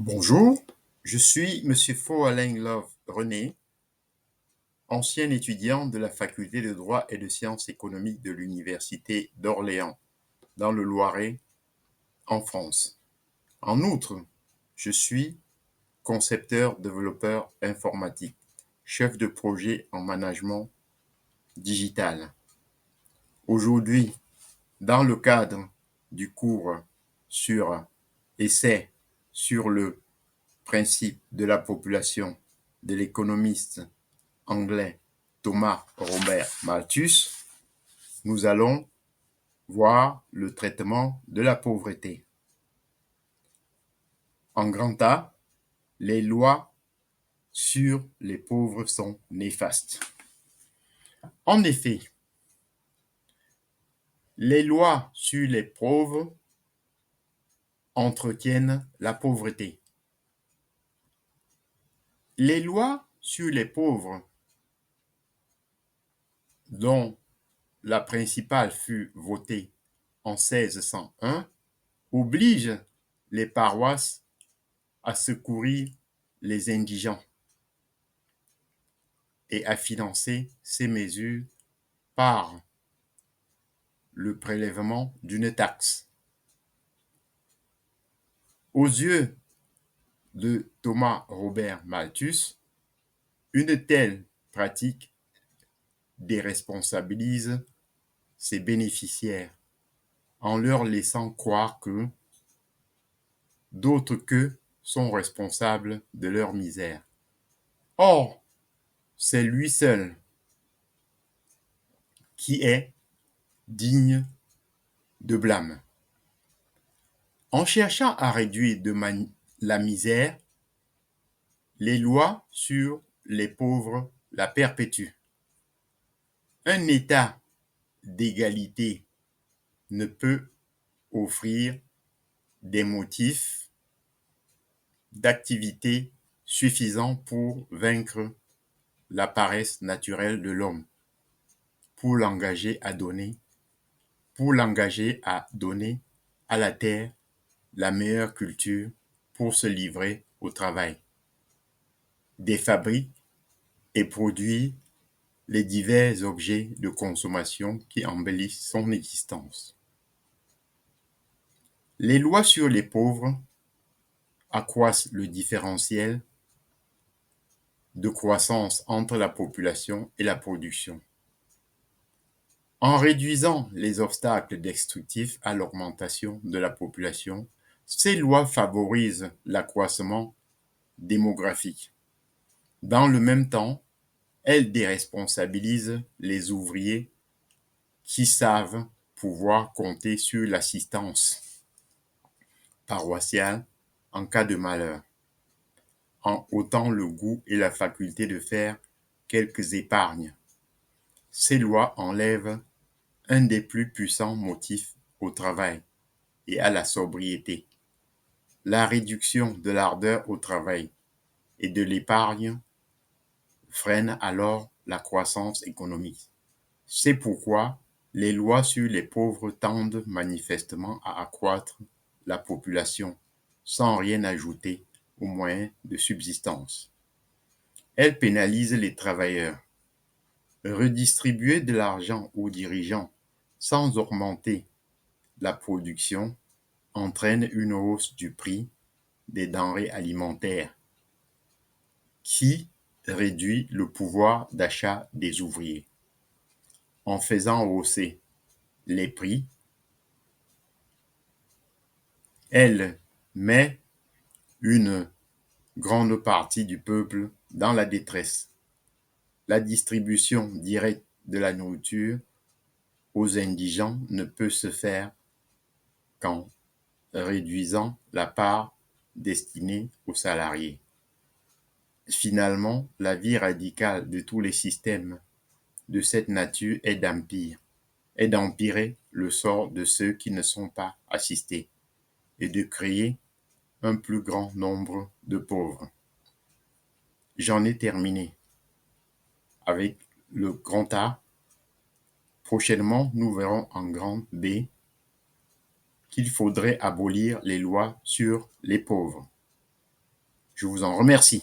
Bonjour, je suis Monsieur Faux-Alain Love René, ancien étudiant de la faculté de droit et de sciences économiques de l'Université d'Orléans, dans le Loiret, en France. En outre, je suis concepteur-développeur informatique, chef de projet en management digital. Aujourd'hui, dans le cadre du cours sur essai sur le principe de la population de l'économiste anglais Thomas Robert Malthus, nous allons voir le traitement de la pauvreté. En grand A, les lois sur les pauvres sont néfastes. En effet, les lois sur les pauvres entretiennent la pauvreté. Les lois sur les pauvres, dont la principale fut votée en 1601, obligent les paroisses à secourir les indigents et à financer ces mesures par le prélèvement d'une taxe. Aux yeux de Thomas Robert Malthus, une telle pratique déresponsabilise ses bénéficiaires en leur laissant croire que d'autres qu'eux sont responsables de leur misère. Or, c'est lui seul qui est digne de blâme. En cherchant à réduire la misère, les lois sur les pauvres la perpétuent. Un état d'égalité ne peut offrir des motifs d'activité suffisants pour vaincre la paresse naturelle de l'homme, pour l'engager à donner à la terre la meilleure culture pour se livrer au travail, des fabriques et produire les divers objets de consommation qui embellissent son existence. Les lois sur les pauvres accroissent le différentiel de croissance entre la population et la production. En réduisant les obstacles destructifs à l'augmentation de la population, ces lois favorisent l'accroissement démographique. Dans le même temps, elles déresponsabilisent les ouvriers qui savent pouvoir compter sur l'assistance paroissiale en cas de malheur, en ôtant le goût et la faculté de faire quelques épargnes. Ces lois enlèvent un des plus puissants motifs au travail et à la sobriété, la réduction de l'ardeur au travail et de l'épargne freine alors la croissance économique. C'est pourquoi les lois sur les pauvres tendent manifestement à accroître la population sans rien ajouter aux moyens de subsistance. Elles pénalisent les travailleurs. Redistribuer de l'argent aux dirigeants sans augmenter la production entraîne une hausse du prix des denrées alimentaires qui réduit le pouvoir d'achat des ouvriers. En faisant hausser les prix, elle met une grande partie du peuple dans la détresse. La distribution directe de la nourriture aux indigents ne peut se faire qu'en réduisant la part destinée aux salariés. Finalement, la vie radicale de tous les systèmes de cette nature est d'empirer le sort de ceux qui ne sont pas assistés et de créer un plus grand nombre de pauvres. J'en ai terminé avec le grand A. Prochainement, nous verrons en grand B qu'il faudrait abolir les lois sur les pauvres. Je vous en remercie.